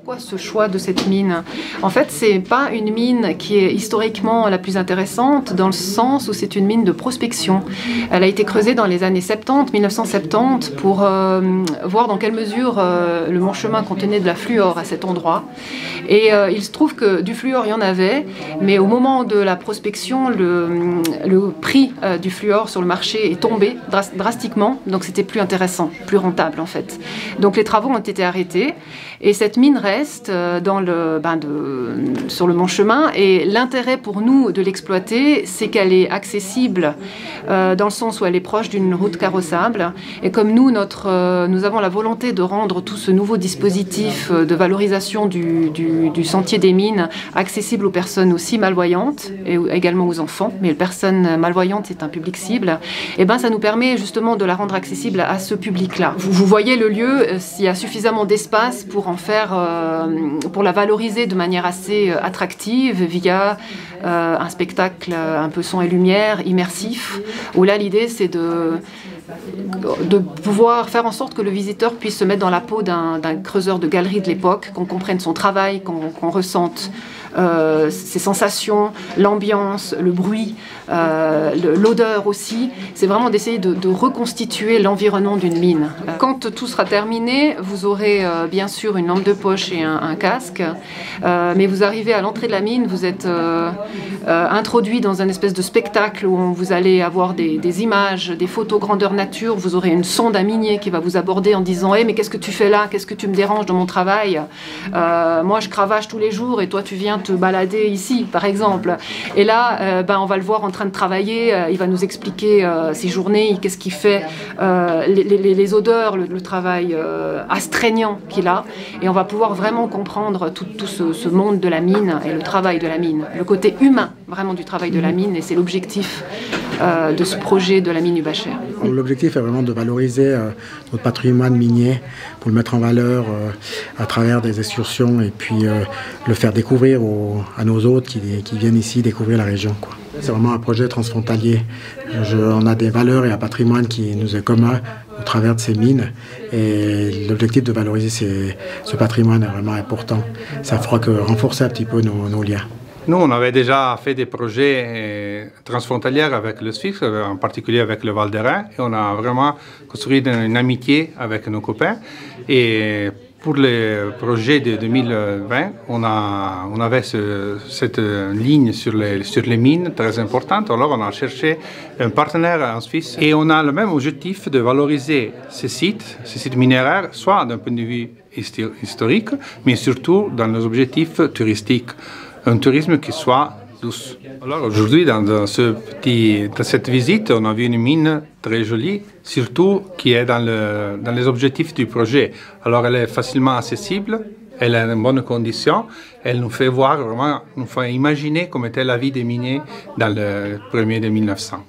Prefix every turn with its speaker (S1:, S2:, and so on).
S1: Pourquoi ce choix de cette mine? En fait, c'est pas une mine qui est historiquement la plus intéressante, dans le sens où c'est une mine de prospection. Elle a été creusée dans les années 70, 1970, pour voir dans quelle mesure le Montchemin contenait de la fluor à cet endroit. Et il se trouve que du fluor, il y en avait, mais au moment de la prospection, le prix du fluor sur le marché est tombé drastiquement, donc c'était plus intéressant, plus rentable en fait. Donc les travaux ont été arrêtés, et cette mine reste sur le Montchemin, et l'intérêt pour nous de l'exploiter, c'est qu'elle est accessible dans le sens où elle est proche d'une route carrossable, et comme nous avons la volonté de rendre tout ce nouveau dispositif de valorisation du sentier des mines accessible aux personnes aussi malvoyantes, et également aux enfants, mais les personnes malvoyantes c'est un public cible, et ça nous permet justement de la rendre accessible à ce public-là. Vous voyez le lieu, s'il y a suffisamment d'espace pour en faire, pour la valoriser de manière assez attractive via un spectacle un peu son et lumière, immersif, où là l'idée c'est de pouvoir faire en sorte que le visiteur puisse se mettre dans la peau d'un creuseur de galerie de l'époque, qu'on comprenne son travail, qu'on ressente ses sensations, l'ambiance, le bruit, l'odeur aussi. C'est vraiment d'essayer de reconstituer l'environnement d'une mine. Quand tout sera terminé, vous aurez bien sûr une lampe de poche et un casque, mais vous arrivez à l'entrée de la mine, vous êtes introduit dans un espèce de spectacle où vous allez avoir des images, des photos grandeur nature. Vous aurez une sonde à minier qui va vous aborder en disant hey, mais qu'est-ce que tu fais là? Qu'est-ce que tu me déranges dans mon travail? Moi je cravache tous les jours et toi tu viens te balader ici par exemple. Et là on va le voir en train de travailler, il va nous expliquer ses journées, qu'est-ce qu'il fait, les odeurs, le travail astreignant qu'il a, et on va pouvoir vraiment comprendre tout ce monde de la mine et le travail de la mine, le côté humain vraiment du travail de la mine, et c'est l'objectif de ce projet de la mine Hubacher.
S2: L'objectif est vraiment de valoriser notre patrimoine minier pour le mettre en valeur à travers des excursions, et puis le faire découvrir à nos hôtes qui viennent ici découvrir la région, quoi. C'est vraiment un projet transfrontalier. On a des valeurs et un patrimoine qui nous est commun au travers de ces mines, et l'objectif de valoriser ce patrimoine est vraiment important. Ça fera que renforcer un petit peu nos liens.
S3: Nous, on avait déjà fait des projets transfrontaliers avec le Suisse, en particulier avec le Val d'Airain, et on a vraiment construit une amitié avec nos copains. Et pour le projet de 2020, on avait cette ligne sur les mines très importante. Alors on a cherché un partenaire en Suisse, et on a le même objectif de valoriser ces sites minéraires, soit d'un point de vue historique, mais surtout dans nos objectifs touristiques. Un tourisme qui soit douce. Alors aujourd'hui, dans cette visite, on a vu une mine très jolie, surtout qui est dans les objectifs du projet. Alors elle est facilement accessible, elle est en bonne condition, elle nous fait voir vraiment, nous fait imaginer comment était la vie des miniers dans le premier de 1900.